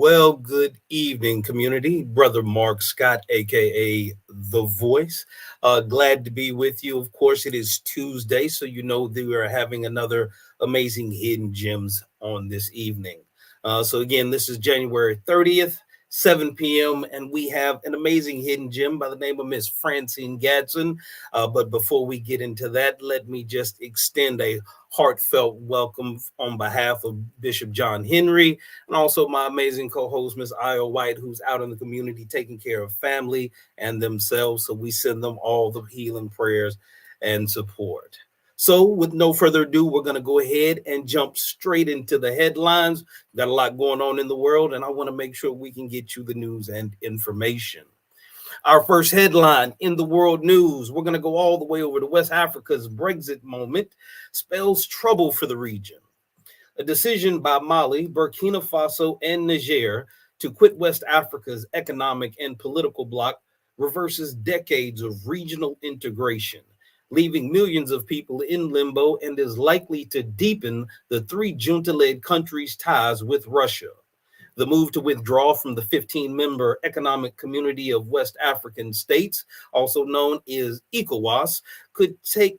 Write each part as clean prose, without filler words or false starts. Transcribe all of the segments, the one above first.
Well, good evening, community. Brother Mark Scott, aka The Voice. Glad to be with you. Of course, it is Tuesday, so you know that we are having another amazing hidden gems on this evening. Again, this is January 30th, 7 p.m., and we have an amazing hidden gem by the name of Miss Francine Gadsden. But before we get into that, let me just extend a heartfelt welcome on behalf of Bishop John Henry and also my amazing co-host, Miss Io White, who's out in the community taking care of family and themselves. So we send them all the healing prayers and support. So with no further ado, we're going to go ahead and jump straight into the headlines. Got a lot going on in the world, and I want to make sure we can get you the news and information. Our first headline in the world news, we're going to go all the way over to West Africa's Brexit moment spells trouble for the region. A decision by Mali, Burkina Faso, and Niger to quit West Africa's economic and political bloc reverses decades of regional integration, leaving millions of people in limbo and is likely to deepen the three junta-led countries' ties with Russia. The move to withdraw from the 15-member Economic Community of West African States, also known as ECOWAS, could take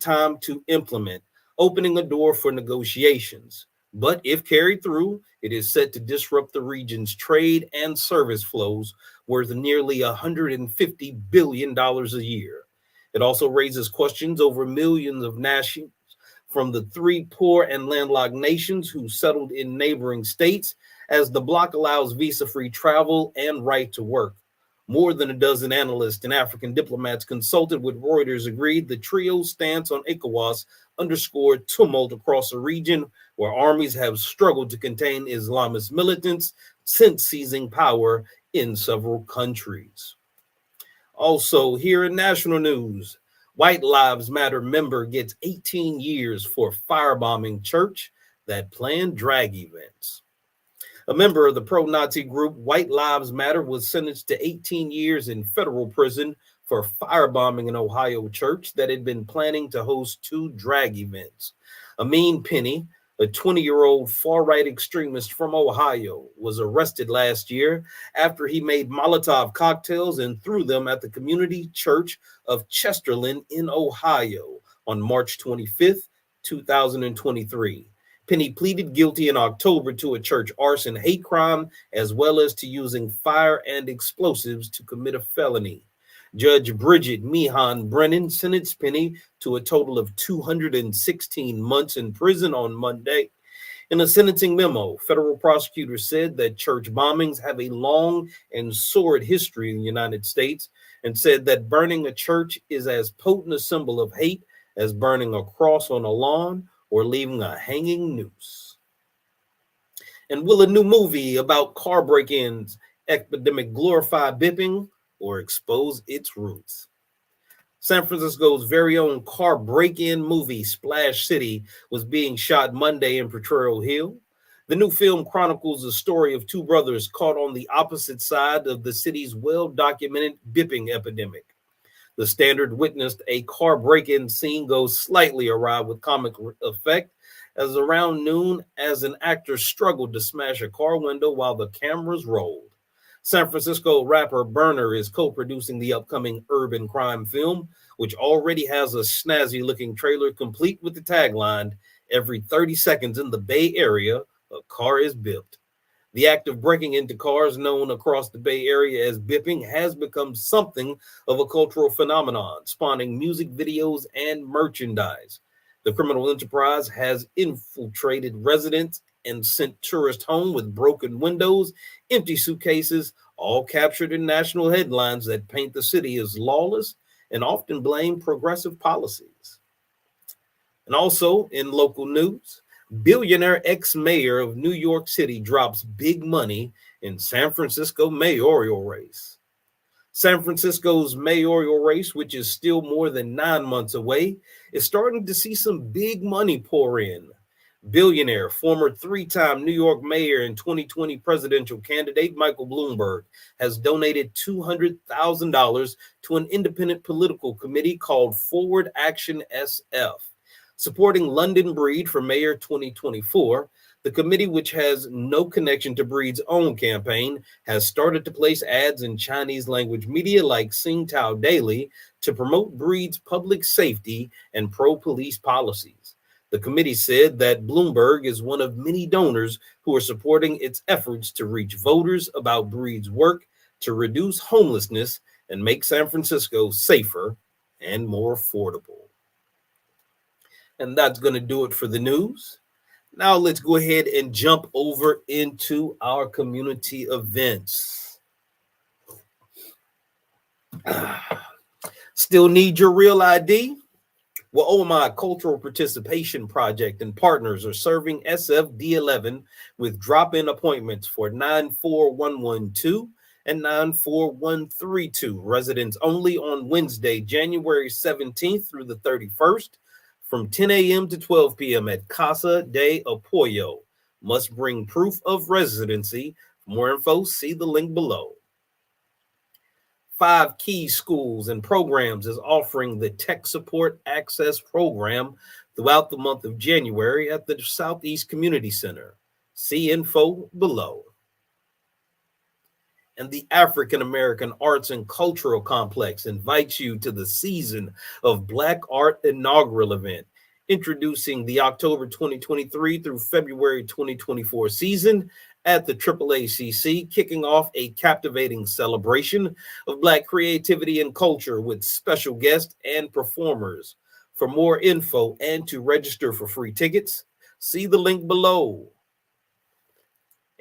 time to implement, opening a door for negotiations. But if carried through, it is set to disrupt the region's trade and service flows worth nearly $150 billion a year. It also raises questions over millions of nationals from the three poor and landlocked nations who settled in neighboring states, as the bloc allows visa-free travel and right to work. More than a dozen analysts and African diplomats consulted with Reuters agreed the trio's stance on ECOWAS underscored tumult across a region where armies have struggled to contain Islamist militants since seizing power in several countries. Also, here in national news, White Lives Matter member gets 18 years for firebombing church that planned drag events. A member of the pro-Nazi group White Lives Matter was sentenced to 18 years in federal prison for firebombing an Ohio church that had been planning to host two drag events. Amin Penny, a 20-year-old far-right extremist from Ohio, was arrested last year after he made Molotov cocktails and threw them at the community church of Chesterland in Ohio on March 25th, 2023. Penny pleaded guilty in October to a church arson hate crime, as well as to using fire and explosives to commit a felony. Judge Bridget Meehan Brennan sentenced Penny to a total of 216 months in prison on Monday. In a sentencing memo, federal prosecutors said that church bombings have a long and sordid history in the United States and said that burning a church is as potent a symbol of hate as burning a cross on a lawn or leaving a hanging noose. And will a new movie about car break-ins epidemic glorify bipping or expose its roots? San Francisco's very own car break-in movie, Splash City, was being shot Monday in Potrero Hill. The new film chronicles the story of two brothers caught on the opposite side of the city's well-documented bipping epidemic. The Standard witnessed a car break-in scene go slightly awry with comic effect as around noon as an actor struggled to smash a car window while the cameras rolled. San Francisco rapper Burner is co-producing the upcoming urban crime film, which already has a snazzy-looking trailer complete with the tagline, "Every 30 seconds in the Bay Area, a car is bipped." The act of breaking into cars, known across the Bay Area as bipping, has become something of a cultural phenomenon, spawning music videos and merchandise. The criminal enterprise has infiltrated residents and sent tourists home with broken windows, empty suitcases, all captured in national headlines that paint the city as lawless and often blame progressive policies. And also in local news, billionaire ex-mayor of New York City drops big money in San Francisco mayoral race. San Francisco's mayoral race, which is still more than 9 months away, is starting to see some big money pour in. Billionaire, former three-time New York mayor and 2020 presidential candidate Michael Bloomberg has donated $200,000 to an independent political committee called Forward Action SF. Supporting London Breed for Mayor 2024, The committee, which has no connection to Breed's own campaign, has started to place ads in Chinese language media like Tsingtao Daily to promote Breed's public safety and pro-police policies. The committee said that Bloomberg is one of many donors who are supporting its efforts to reach voters about Breed's work to reduce homelessness and make San Francisco safer and more affordable. And that's going to do it for the news. Now let's go ahead and jump over into our community events. Still need your real ID? Well, OMI Cultural Participation Project and partners are serving SFD11 with drop-in appointments for 94112 and 94132. Residents only on Wednesday, January 17th through the 31st from 10 a.m. to 12 p.m. at Casa de Apoyo. Must bring proof of residency. For more info, see the link below. 5 Key Schools and Programs is offering the Tech Support Access Program throughout the month of January at the Southeast Community Center. See info below. And the African American Arts and Cultural Complex invites you to the Season of Black Art inaugural event, introducing the October 2023 through February 2024 season at the AAACC, kicking off a captivating celebration of Black creativity and culture with special guests and performers. For more info and to register for free tickets, see the link below.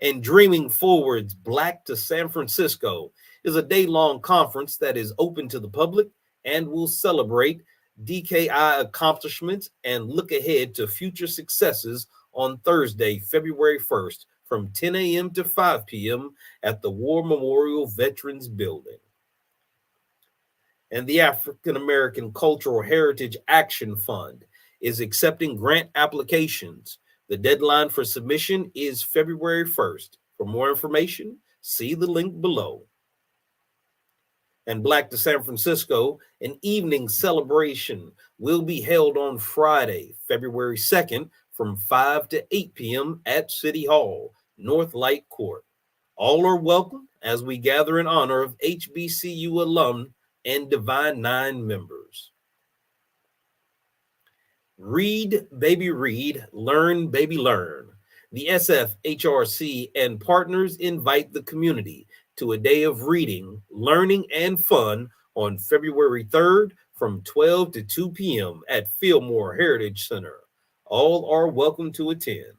And Dreaming Forward's Black to San Francisco is a day-long conference that is open to the public and will celebrate DKI accomplishments and look ahead to future successes on Thursday, February 1st from 10 a.m. to 5 p.m. at the War Memorial Veterans Building. And the African American Cultural Heritage Action Fund is accepting grant applications. The deadline for submission is February 1st. For more information, see the link below. And Black to San Francisco, an evening celebration will be held on Friday, February 2nd from 5 to 8 p.m. at City Hall, North Light Court. All are welcome as we gather in honor of HBCU alum and Divine Nine members. Read, baby, read. Learn, baby, learn. The SFHRC and partners invite the community to a day of reading, learning, and fun on February 3rd from 12 to 2 p.m. at Fillmore Heritage Center. All are welcome to attend.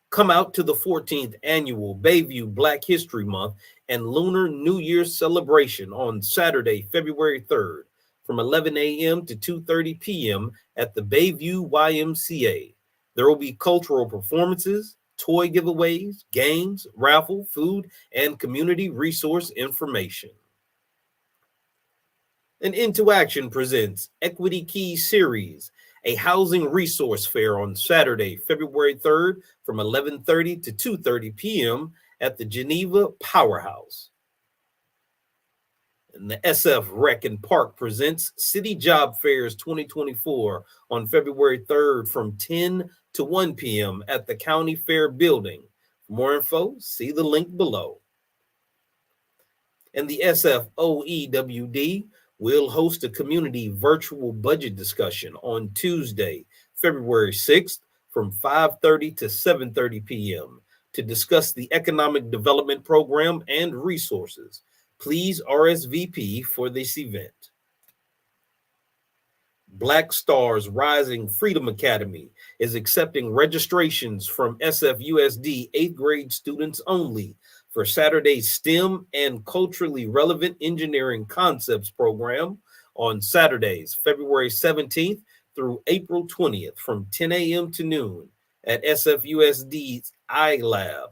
Come out to the 14th annual Bayview Black History Month and Lunar New Year celebration on Saturday, February 3rd from 11 a.m. to 2:30 p.m. at the Bayview YMCA. There will be cultural performances, toy giveaways, games, raffle, food, and community resource information. And Into Action presents Equity Key Series, a housing resource fair on Saturday, February 3rd from 11:30 to 2:30 p.m. at the Geneva Powerhouse. And the SF Rec and Park presents City Job Fairs 2024 on February 3rd from 10 to 1 p.m. at the County Fair Building. For more info, see the link below. And the SFOEWD will host a community virtual budget discussion on Tuesday, February 6th from 5:30 to 7:30 p.m. to discuss the Economic Development Program and resources. Please RSVP for this event. Black Stars Rising Freedom Academy is accepting registrations from SFUSD 8th grade students only for Saturday's STEM and Culturally Relevant Engineering Concepts program on Saturdays, February 17th through April 20th from 10 a.m. to noon at SFUSD's iLab.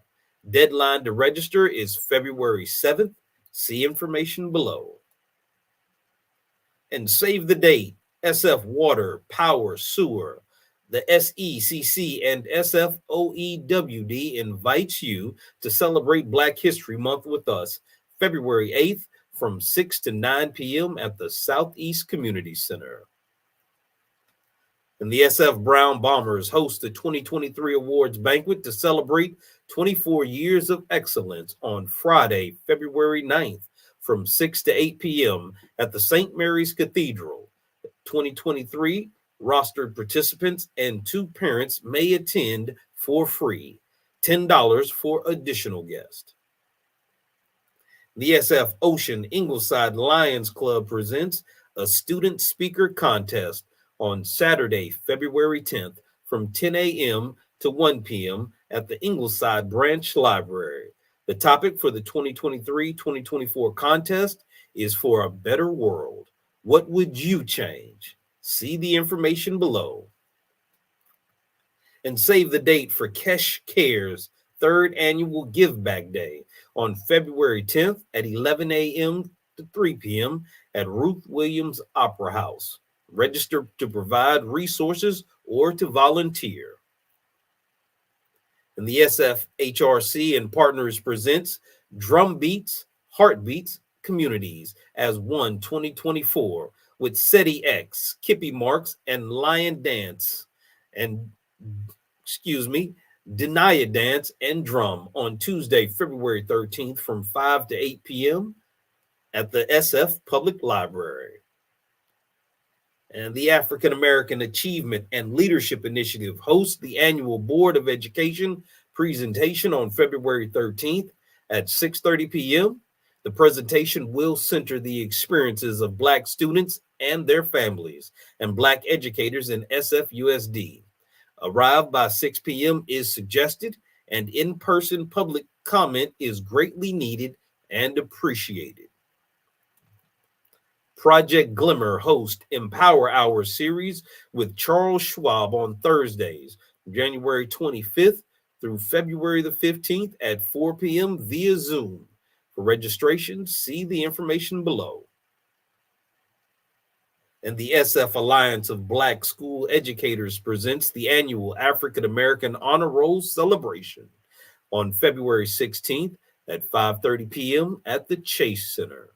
Deadline to register is February 7th. See information below. And save the date. SF Water, Power, Sewer, the SECC and SFOEWD invites you to celebrate Black History Month with us, February 8th from 6 to 9 p.m. at the Southeast Community Center. And the SF Brown Bombers host the 2023 awards banquet to celebrate 24 years of excellence on Friday, February 9th from 6 to 8 p.m. at the St. Mary's Cathedral. 2023 rostered participants and two parents may attend for free, $10 for additional guests. The SF Ocean Ingleside Lions Club presents a student speaker contest on Saturday, February 10th from 10 a.m. to 1 p.m. at the Ingleside Branch Library. The topic for the 2023-2024 contest is For a Better World. What would you change? See the information below. And save the date for Kesh Cares' third annual Give Back Day on February 10th at 11 a.m. to 3 p.m. at Ruth Williams Opera House. Register to provide resources or to volunteer. And the SFHRC and Partners presents Drum Beats, Heartbeats, Communities as One 2024 with SETI X, Kippy Marks, and Lion Dance, Denia Dance and Drum on Tuesday, February 13th from 5 to 8 p.m. at the SF Public Library. And the African American Achievement and Leadership Initiative hosts the annual Board of Education presentation on February 13th at 6:30 p.m. The presentation will center the experiences of Black students and their families and Black educators in SFUSD. Arrive by 6 p.m. is suggested, and in-person public comment is greatly needed and appreciated. Project Glimmer hosts Empower Hour series with Charles Schwab on Thursdays, January 25th through February the 15th at 4 p.m. via Zoom. For registration, see the information below. And the SF Alliance of Black School Educators presents the annual African American Honor Roll celebration on February 16th at 5:30 p.m. at the Chase Center.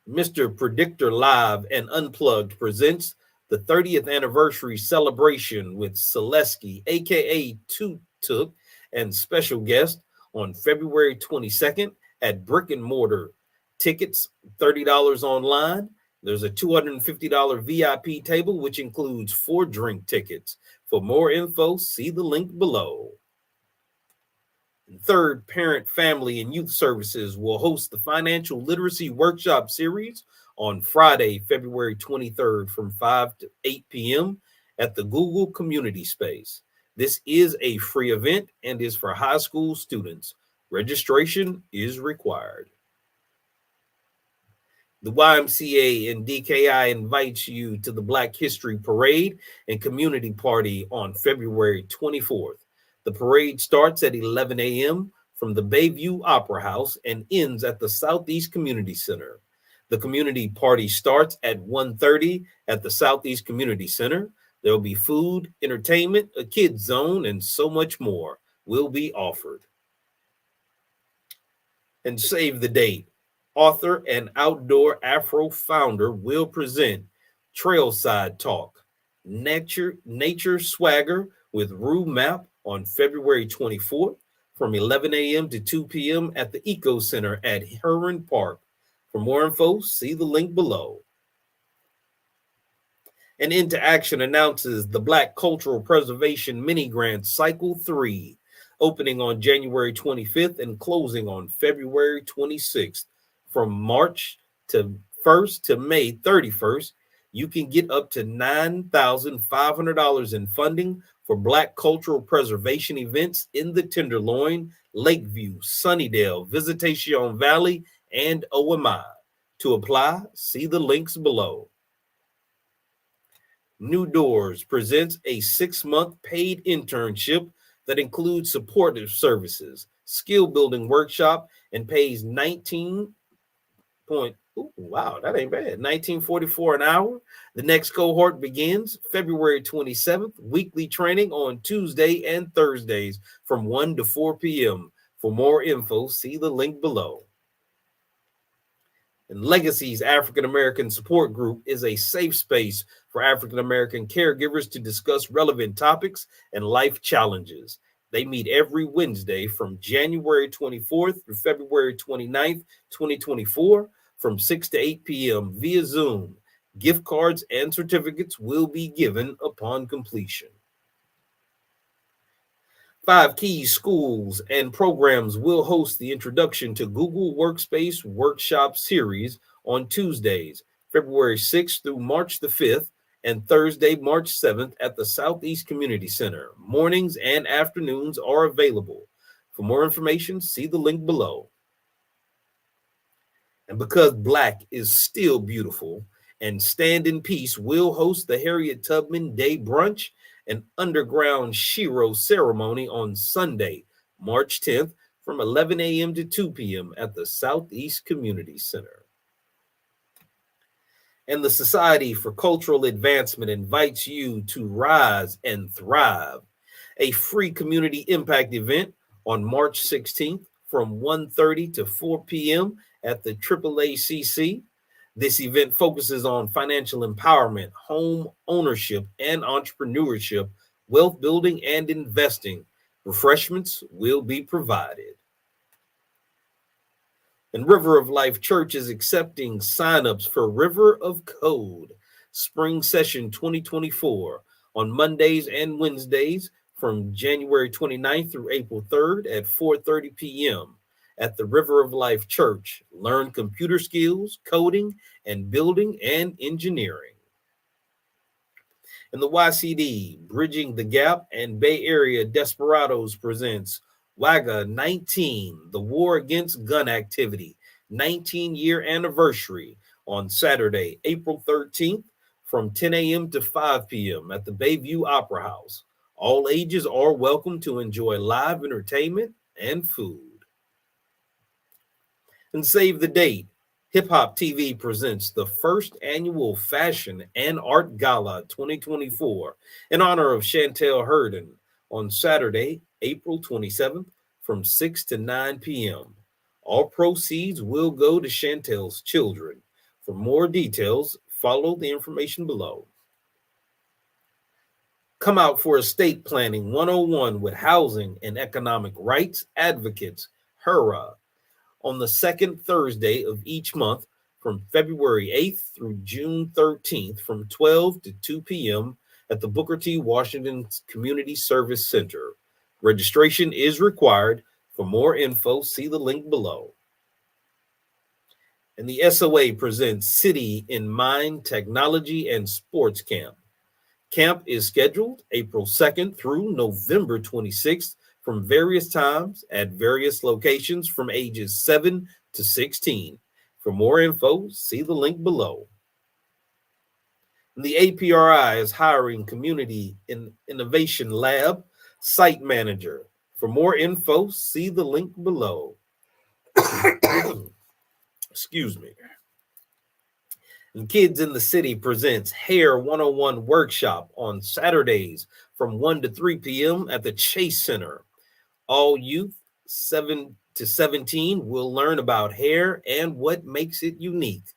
Mr. Predictor Live and Unplugged presents the 30th anniversary celebration with Selesky, aka Tuk, and special guest on February 22nd at Brick and Mortar. Tickets $30 online. There's a $250 VIP table, which includes 4 drink tickets. For more info, see the link below. Third Parent, Family, and Youth Services will host the Financial Literacy Workshop Series on Friday, February 23rd from 5 to 8 p.m. at the Google Community Space. This is a free event and is for high school students. Registration is required. The YMCA and DKI invites you to the Black History Parade and Community Party on February 24th. The parade starts at 11 a.m. from the Bayview Opera House and ends at the Southeast Community Center. The community party starts at 1:30 at the Southeast Community Center. There will be food, entertainment, a kids zone, and so much more will be offered. And save the date. Author and outdoor Afro founder will present Trailside Talk, Nature Swagger with Rue Map on February 24th from 11 a.m. to 2 p.m. at the Eco Center at Herron Park. For more info, see the link below. And Into Action announces the Black Cultural Preservation Mini Grant Cycle 3, opening on January 25th and closing on February 26th. From March 1st to May 31st, you can get up to $9,500 in funding for Black cultural preservation events in the Tenderloin, Lakeview, Sunnydale, Visitation Valley, and OMI. To apply, see the links below. New Doors presents a 6-month paid internship that includes supportive services, skill building workshop, and pays $19.44 an hour. The next cohort begins February 27th, weekly training on Tuesday and Thursdays from 1 to 4 p.m. For more info, see the link below. And Legacy's African American Support Group is a safe space for African American caregivers to discuss relevant topics and life challenges. They meet every Wednesday from January 24th through February 29th, 2024, from 6 to 8 p.m. via Zoom. Gift cards and certificates will be given upon completion. Five Keys schools and programs will host the Introduction to Google Workspace Workshop Series on Tuesdays, February 6th through March the 5th, and Thursday, March 7th at the Southeast Community Center. Mornings and afternoons are available. For more information, see the link below. And because Black is still beautiful, and Stand in Peace will host the Harriet Tubman Day Brunch and Underground Shiro ceremony on Sunday, March 10th from 11 a.m. to 2 p.m. at the Southeast Community Center. And the Society for Cultural Advancement invites you to Rise and Thrive, a free community impact event on March 16th from 1:30 to 4 p.m. at the AAACC. This event focuses on financial empowerment, home ownership, and entrepreneurship, wealth building, and investing. Refreshments will be provided. And River of Life Church is accepting signups for River of Code Spring Session 2024 on Mondays and Wednesdays from January 29th through April 3rd at 4:30 p.m. at the River of Life Church. Learn computer skills, coding, and building and engineering. And the YCD, Bridging the Gap, and Bay Area Desperados presents WAGA 19, the War Against Gun Activity, 19-year anniversary on Saturday, April 13th from 10 a.m. to 5 p.m. at the Bayview Opera House. All ages are welcome to enjoy live entertainment and food. And save the date. Hip Hop TV presents the first annual Fashion and Art Gala 2024 in honor of Chantel Herden on Saturday, April 27th from 6 to 9 p.m. All proceeds will go to Chantel's children. For more details, follow the information below. Come out for Estate Planning 101 with Housing and Economic Rights Advocates, HERA, on the second Thursday of each month from February 8th through June 13th from 12 to 2 p.m. at the Booker T. Washington Community Service Center. Registration is required. For more info, see the link below. And the SOA presents City in Mind Technology and Sports Camp. Camp is scheduled April 2nd through November 26th from various times at various locations from ages 7 to 16. For more info, see the link below. The APRI is hiring Community Innovation Lab Site Manager. For more info, see the link below. Excuse me. And Kids in the City presents Hair 101 Workshop on Saturdays from 1 to 3 p.m. at the Chase Center. All youth 7 to 17 will learn about hair and what makes it unique.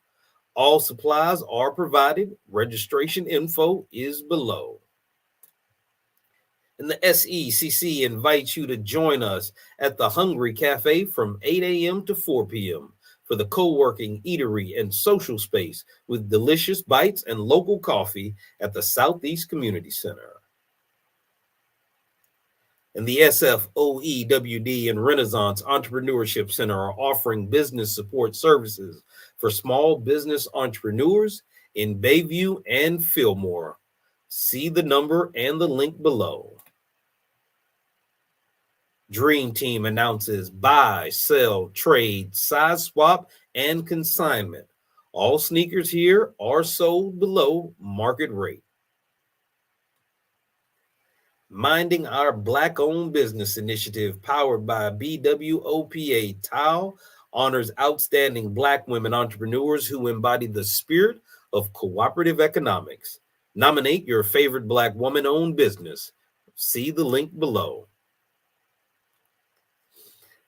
All supplies are provided. Registration info is below. And the SECC invites you to join us at the Hungry Cafe from 8 a.m. to 4 p.m. for the co-working, eatery, and social space with delicious bites and local coffee at the Southeast Community Center. And the SFOEWD and Renaissance Entrepreneurship Center are offering business support services for small business entrepreneurs in Bayview and Fillmore. See the number and the link below. Dream Team announces buy, sell, trade, size swap, and consignment. All sneakers here are sold below market rate. Minding Our Black-Owned Business initiative powered by BWOPA Tile honors outstanding Black women entrepreneurs who embody the spirit of cooperative economics. Nominate your favorite Black woman-owned business. See the link below.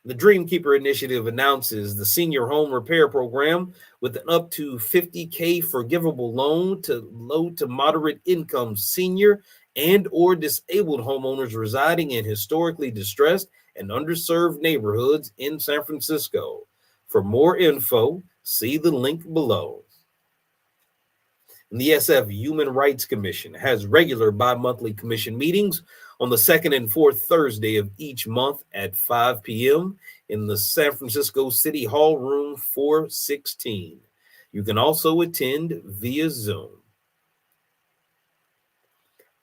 The Dreamkeeper Initiative announces the senior home repair program with an up to 50K forgivable loan to low to moderate income senior and or disabled homeowners residing in historically distressed and underserved neighborhoods in San Francisco. For more info, see the link below. And the SF Human Rights Commission has regular bi-monthly commission meetings on the second and fourth Thursday of each month at 5 p.m. in the San Francisco City Hall Room 416. You can also attend via Zoom.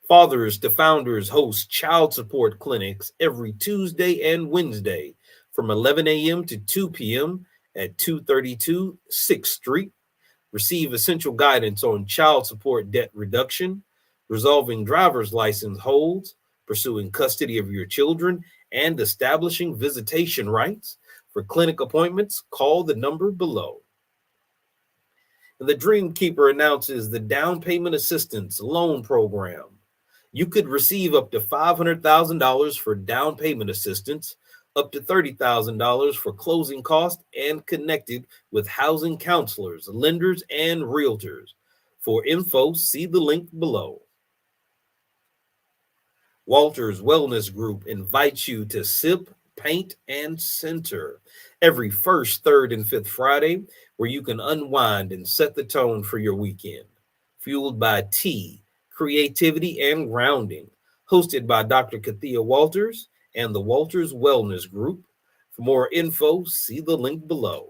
Fathers to Founders hosts child support clinics every Tuesday and Wednesday from 11 a.m. to 2 p.m. at 232 6th Street. Receive essential guidance on child support debt reduction, resolving driver's license holds, pursuing custody of your children, and establishing visitation rights. For clinic appointments, call the number below. And the Dreamkeeper announces the Down Payment Assistance Loan Program. You could receive up to $500,000 for down payment assistance, up to $30,000 for closing costs, and connected with housing counselors, lenders, and realtors. For info, see the link below. Walters Wellness Group invites you to sip, paint, and center every first, third, and fifth Friday, where you can unwind and set the tone for your weekend. Fueled by tea, creativity, and grounding. Hosted by Dr. Kathia Walters and the Walters Wellness Group. For more info, see the link below.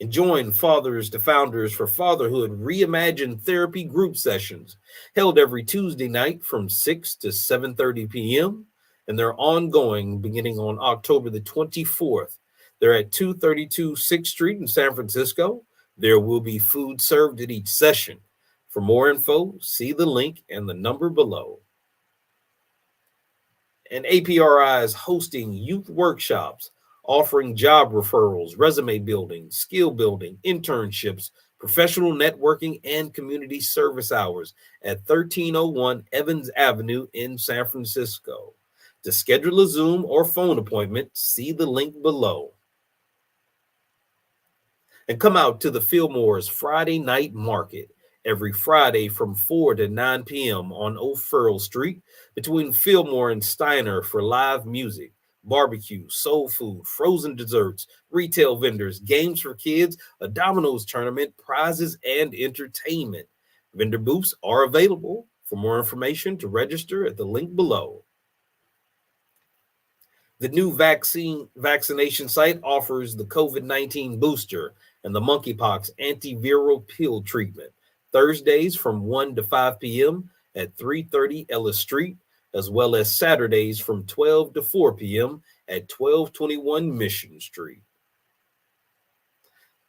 And join Fathers to Founders for Fatherhood Reimagined Therapy group sessions held every Tuesday night from 6 to 7:30 p.m. And they're ongoing beginning on October the 24th. They're at 232 6th Street in San Francisco. There will be food served at each session. For more info, see the link and the number below. And APRI is hosting youth workshops, offering job referrals, resume building, skill building, internships, professional networking, and community service hours at 1301 Evans Avenue in San Francisco. To schedule a Zoom or phone appointment, see the link below. And come out to the Fillmore's Friday Night Market every Friday from 4 to 9 p.m. on O'Farrell Street between Fillmore and Steiner for live music, barbecue, soul food, frozen desserts, retail vendors, games for kids, a dominoes tournament, prizes, and entertainment. Vendor booths are available. For more information, to register at the link below. The new vaccination site offers the COVID-19 booster and the monkeypox antiviral pill treatment Thursdays from 1 to 5 p.m. at 330 Ellis Street, as well as Saturdays from 12 to 4 p.m. at 1221 Mission Street.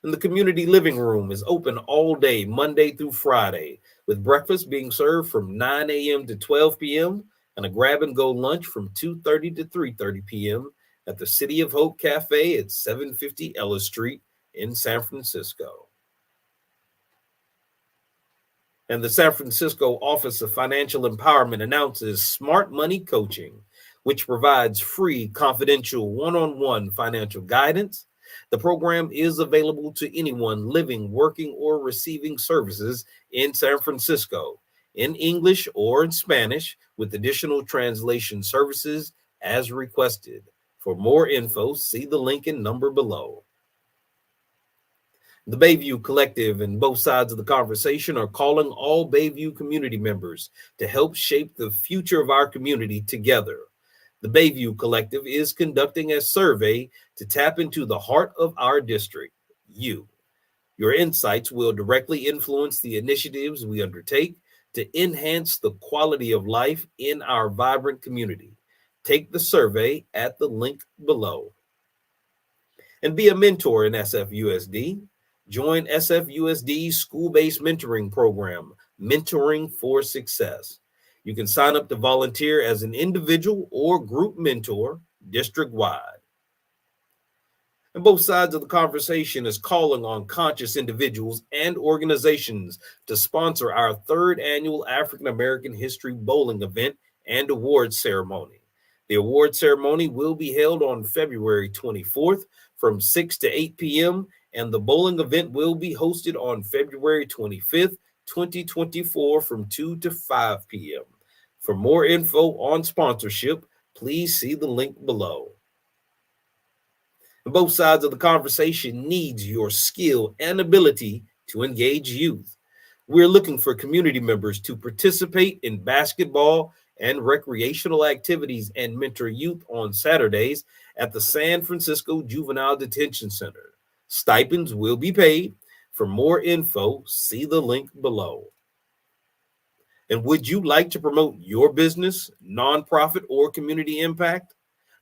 And the community living room is open all day, Monday through Friday, with breakfast being served from 9 a.m. to 12 p.m. and a grab-and-go lunch from 2:30 to 3:30 p.m. at the City of Hope Cafe at 750 Ellis Street in San Francisco. And the San Francisco Office of Financial Empowerment announces Smart Money Coaching, which provides free, confidential, one-on-one financial guidance. The program is available to anyone living, working, or receiving services in San Francisco, in English or in Spanish, with additional translation services as requested. For more info, see the link and number below. The Bayview Collective and both sides of the conversation are calling all Bayview community members to help shape the future of our community together. The Bayview Collective is conducting a survey to tap into the heart of our district, you. Your insights will directly influence the initiatives we undertake to enhance the quality of life in our vibrant community. Take the survey at the link below. And be a mentor in SFUSD. Join SFUSD's school-based mentoring program, Mentoring for Success. You can sign up to volunteer as an individual or group mentor district-wide. And both sides of the conversation is calling on conscious individuals and organizations to sponsor our third annual African American History Bowling event and awards ceremony. The award ceremony will be held on February 24th from 6 to 8 p.m., and the bowling event will be hosted on February 25th, 2024 from 2 to 5 p.m. For more info on sponsorship, please see the link below. And both sides of the conversation needs your skill and ability to engage youth. We're looking for community members to participate in basketball and recreational activities and mentor youth on Saturdays at the San Francisco Juvenile Detention Center. Stipends will be paid. For more info, see the link below. And would you like to promote your business, nonprofit, or community impact?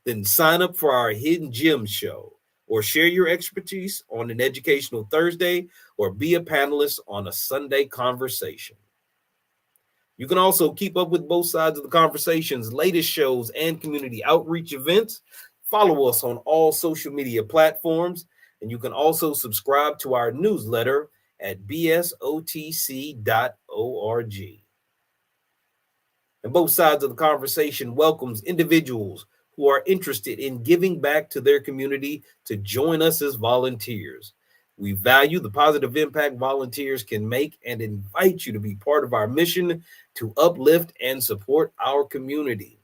Then sign up for our Hidden Gems show, or share your expertise on an educational Thursday, or be a panelist on a Sunday conversation. You can also keep up with both sides of the conversation's latest shows and community outreach events. Follow us on all social media platforms, and you can also subscribe to our newsletter at bsotc.org. And both sides of the conversation welcomes individuals who are interested in giving back to their community to join us as volunteers. We value the positive impact volunteers can make and invite you to be part of our mission to uplift and support our community.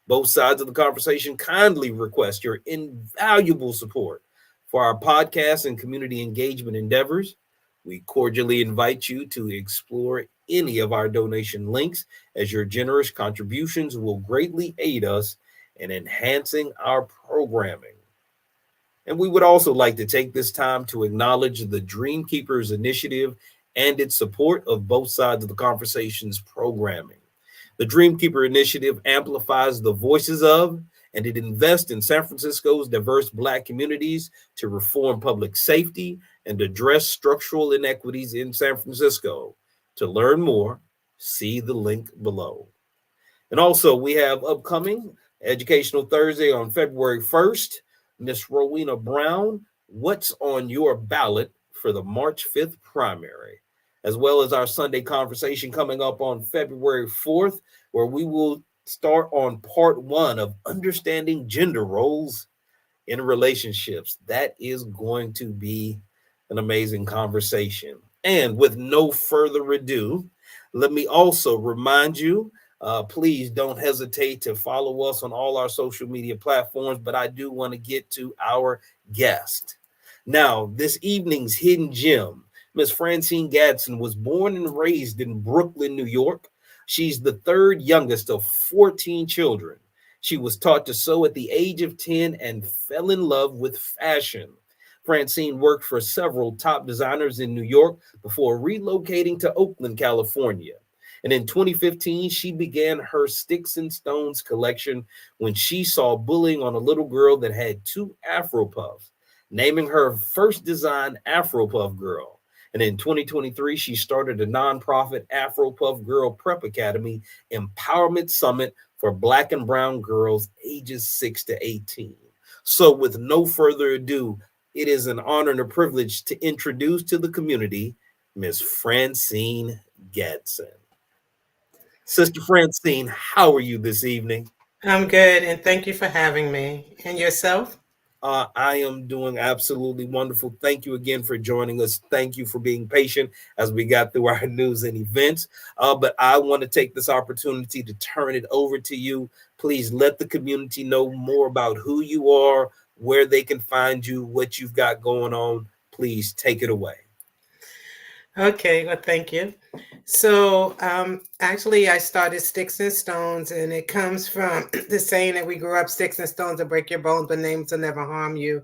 Both sides of the conversation kindly request your invaluable support for our podcast and community engagement endeavors. We cordially invite you to explore any of our donation links, as your generous contributions will greatly aid us in enhancing our programming. And we would also like to take this time to acknowledge the Dream Keepers initiative and its support of both sides of the conversation's programming. The Dream Keeper initiative amplifies the voices of, and it invests in San Francisco's diverse Black communities to reform public safety and address structural inequities in San Francisco. To learn more, see the link below. And also, we have upcoming Educational Thursday on February 1st. Miss Rowena Brown, what's on your ballot for the March 5th primary? As well as our Sunday conversation coming up on February 4th, where we will start on part 1 of understanding gender roles in relationships. That is going to be an amazing conversation. And with no further ado, let me also remind you, please don't hesitate to follow us on all our social media platforms, but I do want to get to our guest. Now, this evening's hidden gem, Miss Francine Gadsden, was born and raised in Brooklyn, New York. She's the third youngest of 14 children. She was taught to sew at the age of 10 and fell in love with fashion. Francine worked for several top designers in New York before relocating to Oakland, California. And in 2015, she began her Sticks and Stones collection when she saw bullying on a little girl that had 2 Afro puffs, naming her first design Afro Puff Girl. And in 2023, she started a nonprofit Afro Puff Girl Prep Academy Empowerment Summit for Black and Brown girls ages 6 to 18. So with no further ado, it is an honor and a privilege to introduce to the community Miss Francine Gadsden. Sister Francine, how are you this evening? I'm good, and thank you for having me. And yourself? I am doing absolutely wonderful. Thank you again for joining us. Thank you for being patient as we got through our news and events. But I want to take this opportunity to turn it over to you. Please let the community know more about who you are, where they can find you, what you've got going on. Please take it away. Okay, well, thank you. So, actually, I started Sticks and Stones, and it comes from the saying that we grew up, sticks and stones will break your bones, but names will never harm you.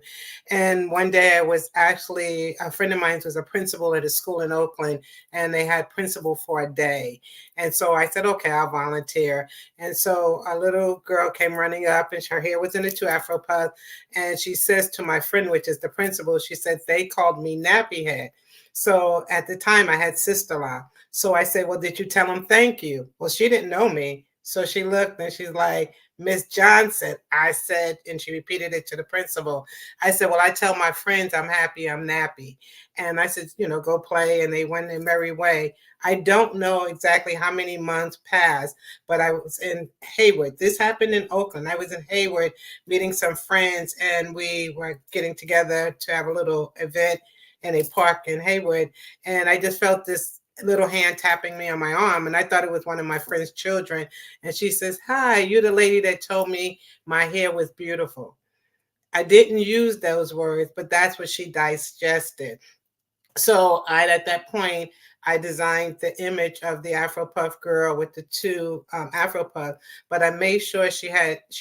And one day I was actually, a friend of mine was a principal at a school in Oakland, and they had principal for a day. And so I said, okay, I'll volunteer. And so a little girl came running up, and her hair was in a 2 Afro puff. And she says to my friend, which is the principal, she said, they called me Nappy Head. So at the time I had Sister-in-law. So I said, well, did you tell him thank you? Well, she didn't know me. So she looked and she's like, Miss Johnson. I said, and she repeated it to the principal. I said, well, I tell my friends I'm happy, I'm nappy. And I said, go play. And they went their merry way. I don't know exactly how many months passed, but I was in Hayward. This happened in Oakland. I was in Hayward meeting some friends, and we were getting together to have a little event in a park in Hayward. And I just felt this little hand tapping me on my arm, and I thought it was one of my friend's children. And she says, "Hi, you're the lady that told me my hair was beautiful." I didn't use those words, but that's what she digested. So at that point, I designed the image of the Afro Puff girl with the two Afro Puff, but I made sure she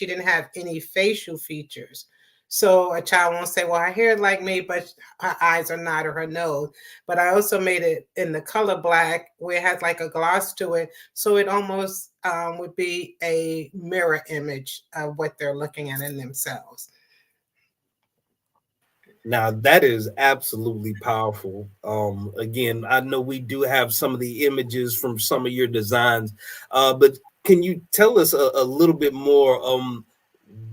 didn't have any facial features. So a child won't say, well, her hair is like me, but her eyes are not, or her nose. But I also made it in the color black where it has like a gloss to it. So it almost would be a mirror image of what they're looking at in themselves. Now that is absolutely powerful. Again, I know we do have some of the images from some of your designs, but can you tell us a little bit more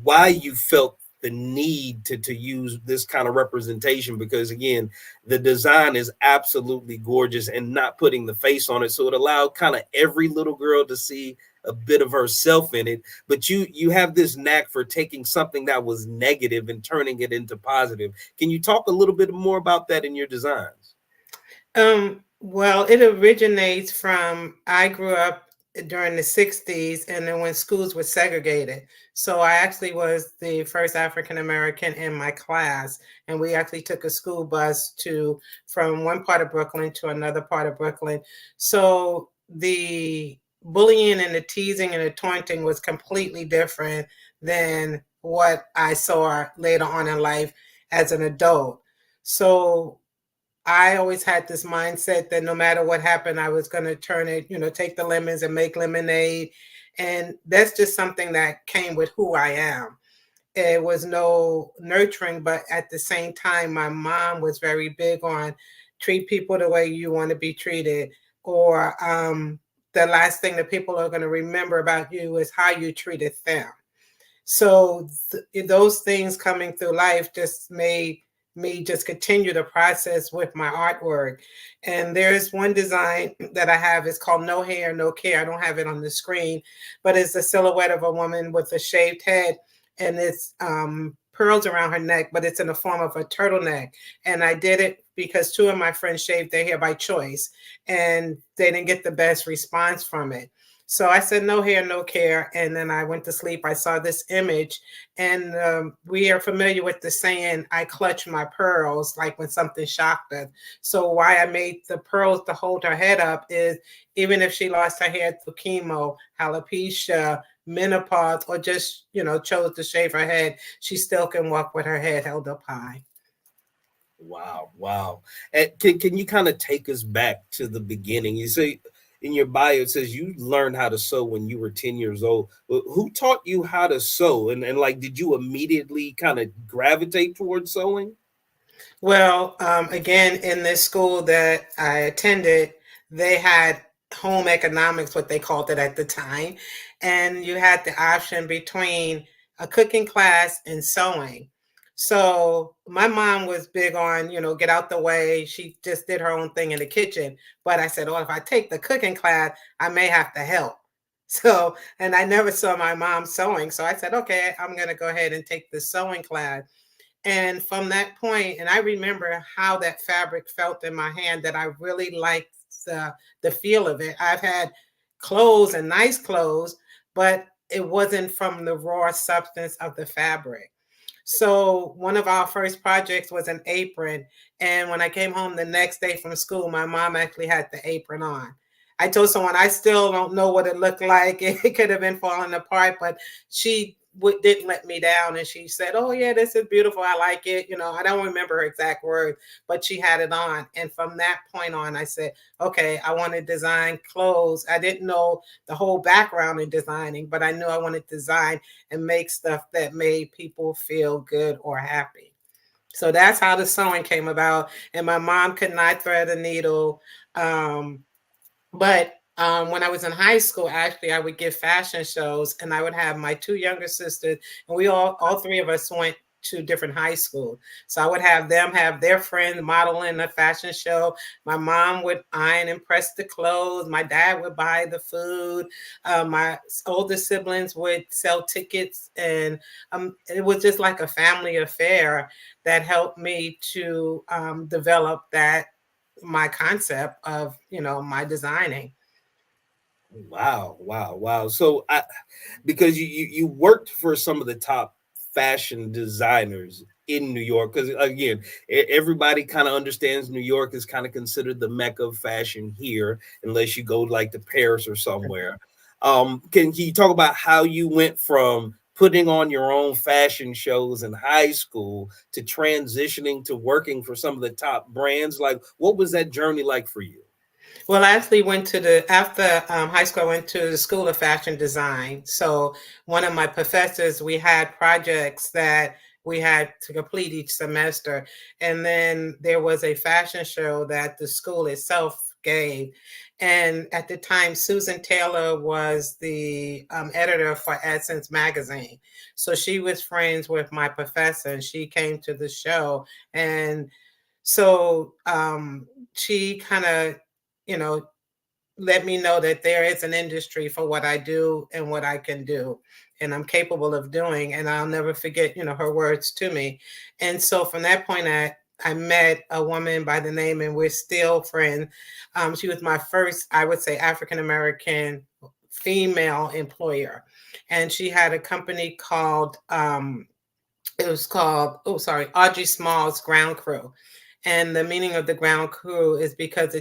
why you felt the need to use this kind of representation? Because again, the design is absolutely gorgeous and not putting the face on it, so it allowed kind of every little girl to see a bit of herself in it. But you have this knack for taking something that was negative and turning it into positive. Can you talk a little bit more about that in your designs? Well, it originates from I grew up during the 60s, and then when schools were segregated. So I actually was the first African American in my class, and we actually took a school bus to from one part of Brooklyn to another part of Brooklyn. So the bullying and the teasing and the taunting was completely different than what I saw later on in life as an adult. So I always had this mindset that no matter what happened, I was going to turn it, take the lemons and make lemonade. And that's just something that came with who I am. It was no nurturing, but at the same time, my mom was very big on treat people the way you want to be treated. Or the last thing that people are going to remember about you is how you treated them. So those things coming through life just made me just continue the process with my artwork. And there's one design that I have. It's called No Hair, No Care. I don't have it on the screen, but it's a silhouette of a woman with a shaved head, and it's pearls around her neck, but it's in the form of a turtleneck. And I did it because two of my friends shaved their hair by choice, and they didn't get the best response from it. So I said, no hair, no care. And then I went to sleep. I saw this image, and we are familiar with the saying, I clutch my pearls, like when something shocked us. So why I made the pearls to hold her head up is even if she lost her hair through chemo, alopecia, menopause, or just, chose to shave her head, she still can walk with her head held up high. Wow, wow. And can you kind of take us back to the beginning? You say in your bio it says you learned how to sew when you were 10 years old. Who taught you how to sew? And like, did you immediately kind of gravitate towards sewing? Well, again, in this school that I attended, they had home economics, what they called it at the time. And you had the option between a cooking class and sewing. So my mom was big on, get out the way. She just did her own thing in the kitchen. But I said, oh, if I take the cooking class, I may have to help. So, and I never saw my mom sewing. So I said, okay, I'm going to go ahead and take the sewing class. And from that point, and I remember how that fabric felt in my hand, that I really liked the feel of it. I've had clothes and nice clothes, but it wasn't from the raw substance of the fabric. So one of our first projects was an apron. And when I came home the next day from school, my mom actually had the apron on. I told someone I still don't know what it looked like. It could have been falling apart, but she didn't let me down. And she said, oh, yeah, this is beautiful. I like it. I don't remember her exact words, but she had it on. And from that point on, I said, okay, I want to design clothes. I didn't know the whole background in designing, but I knew I wanted to design and make stuff that made people feel good or happy. So that's how the sewing came about. And my mom could not thread a needle. But When I was in high school, actually, I would give fashion shows, and I would have my two younger sisters, and we all three of us went to different high schools. So I would have them have their friends model in a fashion show. My mom would iron and press the clothes. My dad would buy the food. My older siblings would sell tickets, and it was just like a family affair that helped me to develop that my concept of my designing. Wow, wow, wow. So because you worked for some of the top fashion designers in New York, because again, everybody kind of understands New York is kind of considered the mecca of fashion here, unless you go like to Paris or somewhere. Can you talk about how you went from putting on your own fashion shows in high school to transitioning to working for some of the top brands? Like, what was that journey like for you? Well, I actually went to after high school, I went to the School of Fashion Design. So one of my professors, we had projects that we had to complete each semester. And then there was a fashion show that the school itself gave. And at the time, Susan Taylor was the editor for Essence magazine. So she was friends with my professor, and she came to the show. And so she kind of, you know, let me know that there is an industry for what I do and what I can do and I'm capable of doing. And I'll never forget, her words to me. And so from that point, I met a woman by the name, and we're still friends. She was my first, I would say, African American female employer. And she had a company called, it was called, oh, sorry, Audrey Small's Ground Crew. And the meaning of the ground crew is because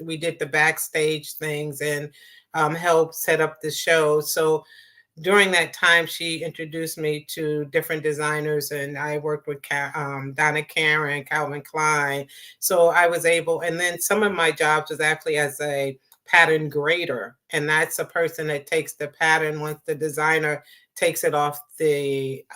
we did the backstage things and helped set up the show. So during that time, she introduced me to different designers, and I worked with Donna Karan, Calvin Klein. So I was able, and then some of my jobs was actually as a pattern grader. And that's a person that takes the pattern once the designer takes it off the,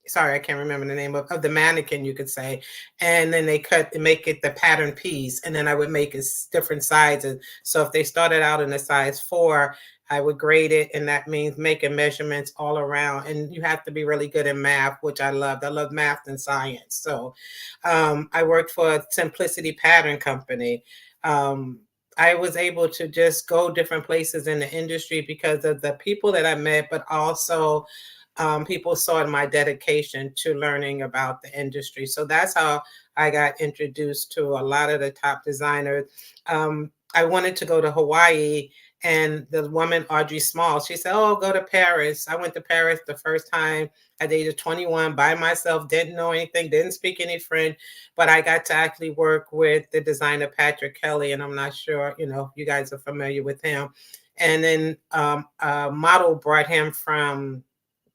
sorry, I can't remember the name of the mannequin, you could say. And then they cut and make it the pattern piece. And then I would make it different sizes. So if they started out in a size 4, I would grade it. And that means making measurements all around. And you have to be really good in math, which I loved. I love math and science. So I worked for a Simplicity Pattern Company. I was able to just go different places in the industry because of the people that I met, but also people saw in my dedication to learning about the industry. So that's how I got introduced to a lot of the top designers. I wanted to go to Hawaii, and the woman, Audrey Small, she said, "Oh, go to Paris." I went to Paris the first time at the age of 21 by myself, didn't know anything, didn't speak any French, but I got to actually work with the designer Patrick Kelly, and I'm not sure, you guys are familiar with him. And then a model brought him from